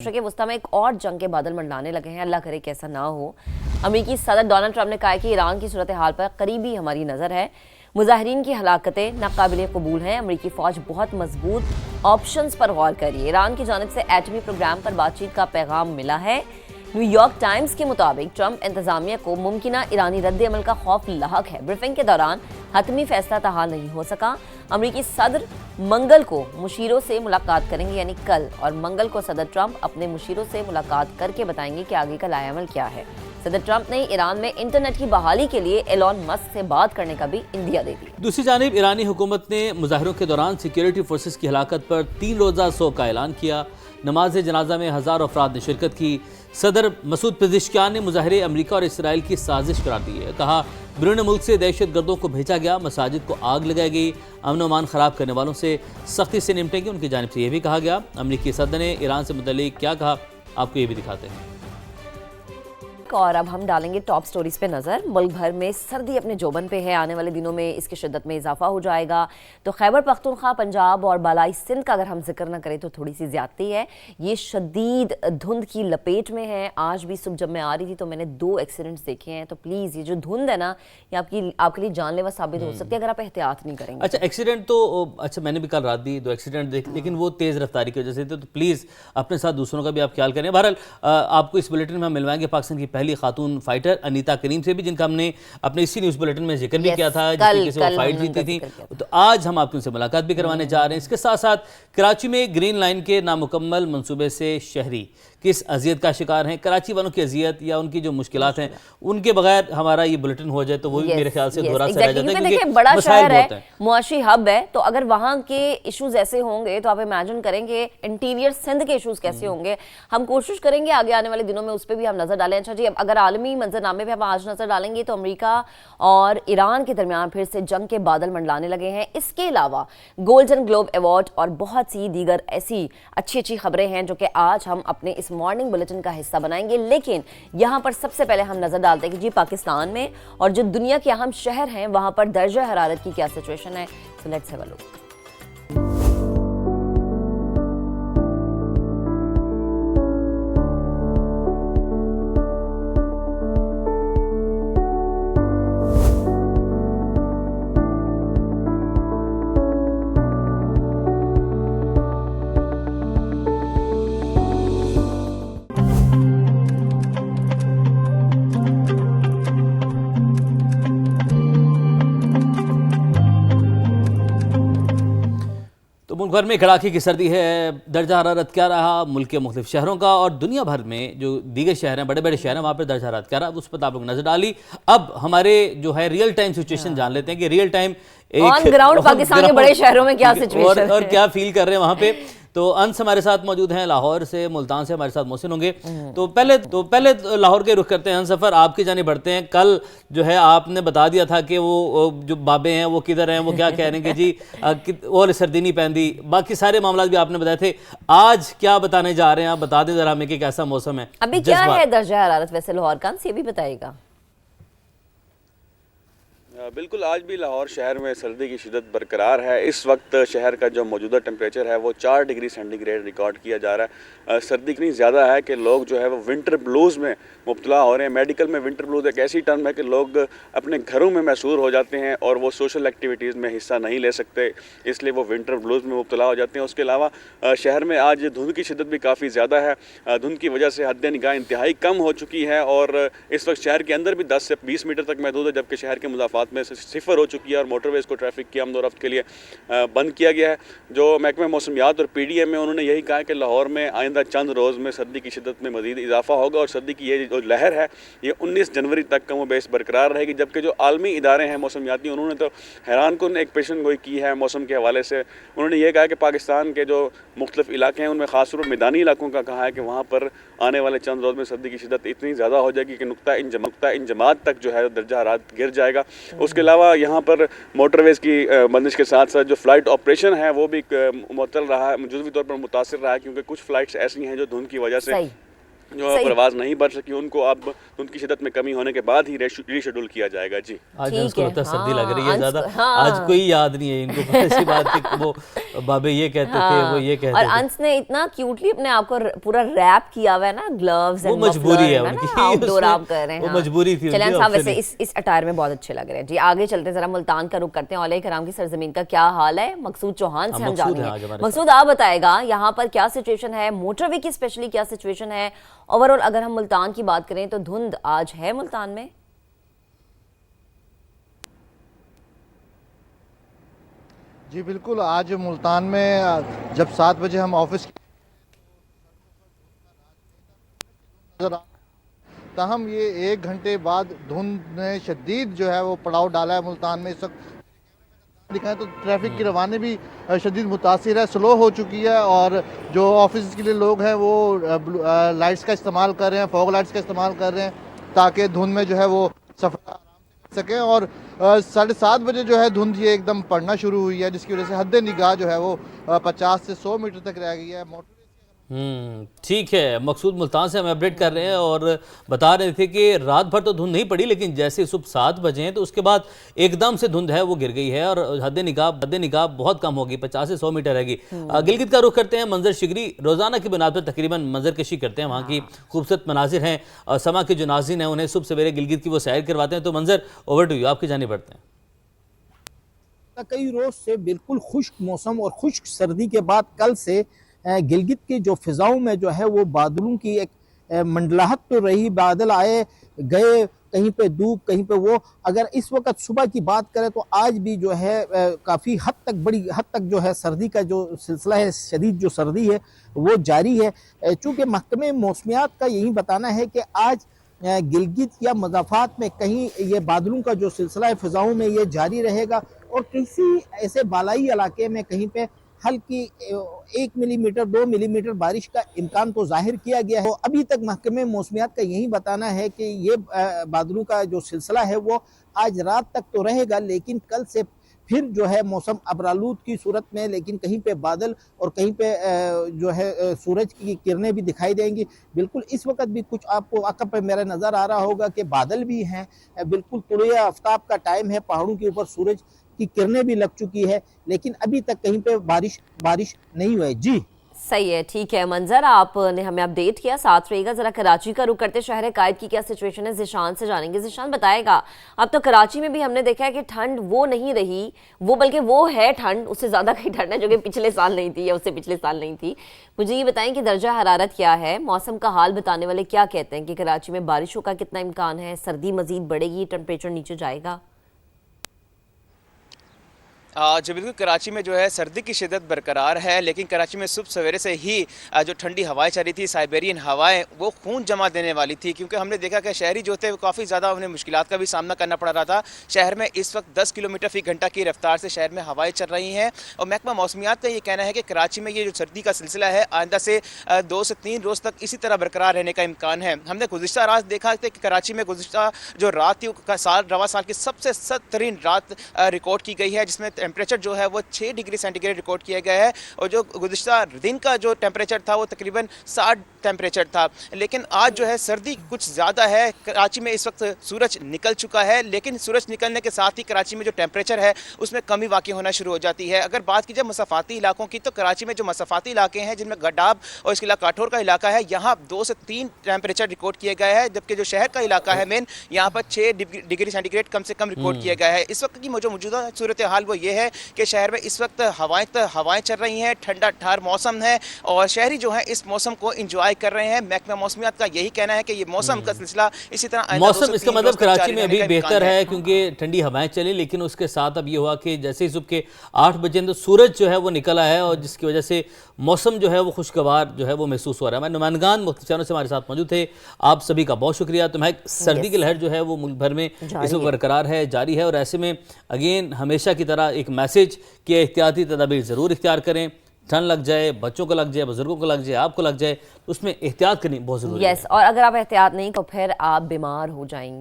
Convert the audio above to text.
के वस्ता में एक और जंग के बादल मंडलाने लगे हैं। अल्लाह करे कि ऐसा ना हो। अमेरिकी सदर डोनाल्ड ट्रंप ने कहा है कि ईरान की सूरत हाल पर करीबी हमारी नज़र है। मुजाहिरीन की हलाकतें नाकाबिले कबूल हैं। अमेरिकी फ़ौज बहुत मजबूत ऑप्शंस पर गौर करिए। ईरान की जानिब से एटमी प्रोग्राम पर बातचीत का पैगाम मिला है। न्यूयॉर्क टाइम्स के मुताबिक ट्रंप इंतजामिया को मुमकिना ईरानी रद्द-ए-अमल का खौफ लाहक है। ब्रीफिंग के दौरान हतमी फैसला ताहाल नहीं हो सका। अमेरिकी सदर मंगल को मुशीरों से मुलाकात करेंगे, यानी कल, और मंगल को सदर ट्रंप अपने मुशीरों से मुलाकात करके बताएंगे कि आगे का लाएअमल क्या है। सदर ट्रंप ने ईरान में इंटरनेट की बहाली के लिए एलॉन मस्क से बात करने का भी इंदिया दे दी। दूसरी जानिब ईरानी हुकूमत ने मुजाहिरों के दौरान सिक्योरिटी फोर्सेस की हलाकत पर 3 रोज़ा शोक का ऐलान किया। नमाज जनाजा में हज़ारों अफराद ने शिरकत की। सदर मसूद पेज़ेश्कियान ने मुजाहिरे अमरीका और इसराइल की साजिश करार दी है। कहा, बैरून मुल्क से दहशत गर्दों को भेजा गया, मसाजिद को आग लगाई गई, अमन अमान ख़राब करने वालों से सख्ती से निपटेंगे। उनकी जानिब से यह भी कहा गया। अमरीकी सदर ने ईरान से मुतल्लिक क्या कहा, आपको ये भी दिखाते हैं। और अब हम डालेंगे टॉप स्टोरीज पे नजर। मुल्क भर में सर्दी अपने जोबन पे है। आने वाले दिनों में इसकी शिद्दत में इजाफा हो जाएगा। तो खैबर पख्तूनख्वा, पंजाब और बालाई सिंध का अगर हम जिक्र न करें तो थोड़ी सी ज्यादती है। ये शदीद धुंध की लपेट में है। आज भी सुबह जब मैं आ रही थी तो मैंने 2 एक्सीडेंट्स देखे हैं। तो प्लीज ये जो धुंध है ना, ये आपके लिए जानलेवा साबित हो सकती है अगर आप एहतियात नहीं करेंगे। अच्छा, एक्सीडेंट तो अच्छा, मैंने भी कल रात दी 2 एक्सीडेंट देखे, लेकिन वो तेज़ रफ्तारी की वजह से थे। तो प्लीज़ अपने साथ दूसरों का भी आप ख्याल करें। बहरहाल आपको इस बुलेटिन में हम मिलवाएंगे पाकिस्तान की पहली खातून फाइटर अनीता करीम से भी, जिनका हमने अपने इसी न्यूज़ बुलेटिन में जिक्र भी किया था, जिस तरीके से वो फाइट जीती थी। तो आज हम आपको उनसे मुलाकात भी करवाने जा रहे हैं। इसके साथ साथ कराची में ग्रीन लाइन के नामुकम्मल मंसूबे से शहरी किस अजियत का शिकार हैं, कराची वालों की अजियत या उनकी जो मुश्किलात हैं, उनके बगैर हमारा ये बुलेटिन हो जाए तो वो भी मेरे ख्याल से दोहरा सा रह जाता है। देखिए, बड़ा शहर है, मुआशी हब है, तो अगर वहाँ के इश्यूज ऐसे होंगे तो आप इमेजिन करेंगे इंटीरियर सिंध के इश्यूज कैसे होंगे। हम कोशिश करेंगे आगे आने वाले दिनों में उस पर भी हम नजर डालें। अच्छा जी, अब अगर आलमी मंजरनामे पे हम आज नजर डालेंगे तो अमेरिका और ईरान के दरमियान फिर से जंग के बादल मंडलाने लगे हैं। इसके अलावा गोल्डन ग्लोब अवार्ड और बहुत सी दीगर ऐसी अच्छी खबरें हैं जो कि आज हम अपने इस मॉर्निंग बुलेटिन का हिस्सा बनाएंगे। लेकिन यहां पर सबसे पहले हम नजर डालते हैं कि जी पाकिस्तान में और जो दुनिया के अहम शहर हैं वहां पर दर्जा हरारत की क्या सिचुएशन है। So let's have a look. मुल्क भर में कड़ाके की सर्दी है। दर्जा हरारत क्या रहा मुल्क के मुख्तलिफ शहरों का, और दुनिया भर में जो दीगर शहर हैं, बड़े बड़े शहर हैं, वहाँ पर दर्जा हरारत क्या रहा, उस पर आप लोग नजर डाली। अब हमारे जो है रियल टाइम सिचुएशन जान लेते हैं कि real time on ground Pakistan के बड़े शहरों में क्या सिचुएशन और क्या फील कर रहे हैं वहाँ पे। तो अंस हमारे साथ मौजूद हैं लाहौर से, मुल्तान से हमारे साथ मोहसिन होंगे। तो पहले लाहौर के रुख करते हैं। सफ़र आपकी जाने बढ़ते हैं। कल जो है आपने बता दिया था कि वो जो बाबे हैं वो किधर हैं, वो क्या कह रहे हैं कि जी और सर्दी नहीं पहनती, बाकी सारे मामला भी आपने बताए थे। आज क्या बताने जा रहे हैं, आप बता दें जरा हमें कि कैसा मौसम है अभी, क्या है दर्जा हरारत वैसे लाहौर का, ये भी बताइएगा। बिल्कुल, आज भी लाहौर शहर में सर्दी की शिद्दत बरकरार है। इस वक्त शहर का जो मौजूदा टेम्परेचर है वो 4 डिग्री सेंटीग्रेड रिकॉर्ड किया जा रहा है। सर्दी इतनी ज़्यादा है कि लोग जो है वो विंटर ब्लूज़ में मुब्तला हो रहे हैं। मेडिकल में विंटर ब्लूज़ एक ऐसी टर्म है कि लोग अपने घरों में महसूर हो जाते हैं और वो सोशल एक्टिविटीज़ में हिस्सा नहीं ले सकते, इसलिए वो विंटर ब्लूज़ में मुब्तला हो जाते हैं। उसके अलावा शहर में आज धुंध की शिद्दत भी काफ़ी ज़्यादा है। धुंध की वजह से हद निगाह इंतहाई कम हो चुकी है और इस वक्त शहर के अंदर भी 10 से 20 मीटर तक महदूद है, जबकि शहर के मुदाफ़ात में सिफर हो चुकी है और मोटरवेज़ को ट्रैफिक की आमद और रफ्त के लिए बंद किया गया है। जो महकमे मौसमियात और पीडीएम में उन्होंने यही कहा है कि लाहौर में आइंदा चंद रोज़ में सर्दी की शिद्दत में मज़ीद इजाफा होगा और सर्दी की ये जो लहर है ये 19 जनवरी तक कम व बेश बरकरार रहेगी। जबकि जो आलमी इदारे हैं मौसमियाती, उन्होंने तो हैरान कुन एक पेशन गोई की है मौसम के हवाले से। उन्होंने ये कहा कि पाकिस्तान के जो मुख्तलिफ इलाके हैं उनमें ख़ास तौर पर मैदानी इलाकों का कहा है कि वहाँ पर आने वाले चंद रोज़ में सर्दी की शिद्दत इतनी ज़्यादा हो जाएगी कि नुक्ता इंजमात तक जो है दर्जा हरारत गिर जाएगा। उसके अलावा यहाँ पर मोटरवेज़ की बंदिश के साथ साथ जो फ़्लाइट ऑपरेशन है वो भी मुअत्तल रहा है, जुज़वी तौर पर मुतासिर रहा है, क्योंकि कुछ फ़्लाइट्स ऐसी हैं जो धुंध की वजह से जो परवाज नहीं बढ़ सकी, उनको अब उनकी शिद्दत में कमी होने के बाद ही रीशेड्यूल किया जाएगा। जी, आज उसको लगता है सर्दी लग रही है ज़्यादा। आज कोई याद नहीं है इनको ऐसी बात कि वो बाबे ये कहते थे, वो ये कहते और थे। अंश ने इतना क्यूटली अपने आप को पूरा रैप किया हुआ है ना, ग्लव्स वो एंड मजबूरी है उनकी, आउटडोर उसमें आप कर रहे हैं। वो मजबूरी थी चलें उनकी, साहब, ऑप्शन वैसे इस अटायर में बहुत अच्छे लग रहे हैं जी। आगे चलते हैं, जरा मुल्तान का रुख करते हैं। औलिया कराम की सरजमीन का क्या हाल है, मकसूद चौहान से हम मकसूद है आज जानेंगे। हमारे मकसूद आप बताएगा यहाँ पर क्या सिचुएशन है, मोटरवे की स्पेशली क्या सिचुएशन है, ओवरऑल अगर हम मुल्तान की बात करें तो धुंध आज है मुल्तान में? जी बिल्कुल, आज मुल्तान में जब 7 बजे हम ऑफिस ताहम ये 1 घंटे बाद धुंध ने शदीद जो है वो पड़ाव डाला है मुल्तान में। इस वक्त दिखाएं तो ट्रैफिक की रवानी भी शदीद मुतासिर है, स्लो हो चुकी है। और जो ऑफिस के लिए लोग हैं वो लाइट्स का इस्तेमाल कर रहे हैं, फॉग लाइट्स का इस्तेमाल कर रहे हैं ताकि धुंध में जो है वो सफ़र आराम से कर सकें। और 7:30 बजे जो है धुंध ये एकदम पड़ना शुरू हुई है, जिसकी वजह से हद निगाह जो है वो 50 से 100 मीटर तक रह गई है। ठीक है, मकसूद मुल्तान से हमें अपडेट कर रहे हैं और बता रहे थे कि रात भर तो धुंध नहीं पड़ी, लेकिन जैसे सुबह 7 बजे हैं तो उसके बाद एकदम से धुंध है वो गिर गई है और हद निगाह बहुत कम होगी, 50 से 100 मीटर रहेगी। गिलगित का रुख करते हैं। मंजर शिगरी रोजाना की बुनियाद पर तकरीबन मंजर कशी करते हैं, वहाँ की खूबसूरत मनाजिर हैं और समा के जो नाज़रीन हैं उन्हें सुबह सवेरे गिलगित की वो सैर करवाते हैं। तो मंजर ओवर टू यू, आपकी जानिब बढ़ते हैं। कई रोज से बिल्कुल खुश्क मौसम और खुश्क सर्दी के बाद कल से गिलगित की जो फिजाओं में जो है वो बादलों की एक मंडलाहट तो रही, बादल आए गए, कहीं पे धूप कहीं पे वो। अगर इस वक्त सुबह की बात करें तो आज भी जो है काफ़ी हद तक, बड़ी हद तक जो है सर्दी का जो सिलसिला है, शदीद जो सर्दी है वो जारी है। चूँकि महकमे मौसमियात का यही बताना है कि आज गिलगित या मज़ाफ़ात में कहीं ये बादलों का जो सिलसिला है फिजाओं में ये जारी रहेगा और किसी ऐसे बालाई इलाके में कहीं पे हल्की 1 मिलीमीटर 2 मिलीमीटर बारिश का इम्कान तो जाहिर किया गया है। तो अभी तक महकमे मौसमियात का यही बताना है कि ये बादलों का जो सिलसिला है वो आज रात तक तो रहेगा, लेकिन कल से फिर जो है मौसम अबरालूद की सूरत में, लेकिन कहीं पे बादल और कहीं पे जो है सूरज की किरणें भी दिखाई देंगी। बिल्कुल इस वक्त भी कुछ आपको अकब पे मेरा नज़र आ रहा होगा कि बादल भी हैं, बिल्कुल तुलुए आफ्ताब का टाइम है, पहाड़ों के ऊपर सूरज की किरणें भी लग चुकी है, लेकिन अभी तक कहीं पे बारिश नहीं हुई। जी सही है, ठीक है मंजर, आपने हमें अपडेट किया, साथ रहिएगा। जरा कराची का रुख करते, शहर कायद की क्या सिचुएशन है ज़िशान से जानेंगे। ज़िशान बताएगा, अब तो कराची में भी हमने देखा है कि ठंड वो नहीं रही, वो बल्कि वो है ठंड, उससे ज़्यादा कहीं ठंड है जो कि पिछले साल नहीं थी या उससे पिछले साल नहीं थी। मुझे ये बताएं कि दर्जा हरारत क्या है, मौसम का हाल बताने वाले क्या कहते हैं कि कराची में बारिशों का कितना इम्कान है, सर्दी मज़ीद बढ़ेगी, टेम्परेचर नीचे जाएगा? जो बिल्कुल कराची में जो है सर्दी की शिद्दत बरकरार है, लेकिन कराची में सुबह सवेरे से ही जो ठंडी हवाएं चल रही थी, साइबेरियन हवाएं, वो खून जमा देने वाली थी। क्योंकि हमने देखा कि शहरी जो थे वो काफ़ी ज़्यादा उन्हें मुश्किलात का भी सामना करना पड़ रहा था। शहर में इस वक्त 10 किलोमीटर फी घंटा की रफ्तार से शहर में हवाएं चल रही हैं और महकमा मौसमियात का ये कहना है कि कराची में ये जो सर्दी का सिलसिला है आइंदा से 2 से 3 रोज़ तक इसी तरह बरकरार रहने का इम्कान है। हमने गुज़िश्ता रात देखा था कि कराची में गुज़िश्ता जो रात थी रवा साल की सबसे सख्त तरीन रात रिकॉर्ड की गई है, जिसमें टेम्परेचर जो है वो 6 डिग्री सेंटीग्रेड रिकॉर्ड किया गया है और जो गुज़िश्ता दिन का जो टेम्परेचर था वो तकरीबन 60 टेम्परेचर था। लेकिन आज जो है सर्दी कुछ ज़्यादा है। कराची में इस वक्त सूरज निकल चुका है, लेकिन सूरज निकलने के साथ ही कराची में जो टेम्परेचर है उसमें कमी वाक़ई होना शुरू हो जाती है। अगर बात की जाए मसाफ़ाती इलाकों की, तो कराची में जो मसाफ़ाती इलाके हैं जिनमें गडाब और इसके अलावा काठौर का इलाका है, यहाँ 2 से 3 टेम्परेचर रिकॉर्ड किया गया है, जबकि जो शहर का इलाका है मेन, यहाँ पर 6 डिग्री सेंटीग्रेड कम से कम रिकॉर्ड किया गया है। इस वक्त की जो मौजूदा सूरत हाल वो ये है कि शहर में इस वक्त हवाएं चल रही हैं, ठंडा ठार मौसम है और शहरी जो है इस मौसम को इंजॉय कर रहे हैं। महकमा मौसमियात का यही कहना है कि ये मौसम का सिलसिला इसी तरह मौसम, इसका मतलब कराची में अभी बेहतर है क्योंकि ठंडी हवाएं चली, लेकिन उसके साथ अब ये हुआ कि जैसे ही सुबह के 8 बजे तो सूरज जो है वो निकला है और जिसकी वजह से मौसम जो है वो खुशगवार जो है वो महसूस हो रहा है। हमारे नुमाइंदगान मुख्तलिफ से हमारे साथ मौजूद थे, आप सभी का बहुत शुक्रिया। तो महक, सर्दी की लहर जो है वो मुल्क भर में इस वक्त बरकरार है, जारी है और ऐसे में अगेन हमेशा की तरह एक मैसेज कि एहतियाती तदाबीर ज़रूर इख्तियार करें। ठंड लग जाए, बच्चों को लग जाए, बुजुर्गों को लग जाए, आपको लग जाए, उसमें एहतियात करनी बहुत ज़रूरी है। और अगर आप एहतियात नहीं तो फिर आप बीमार हो जाएंगे।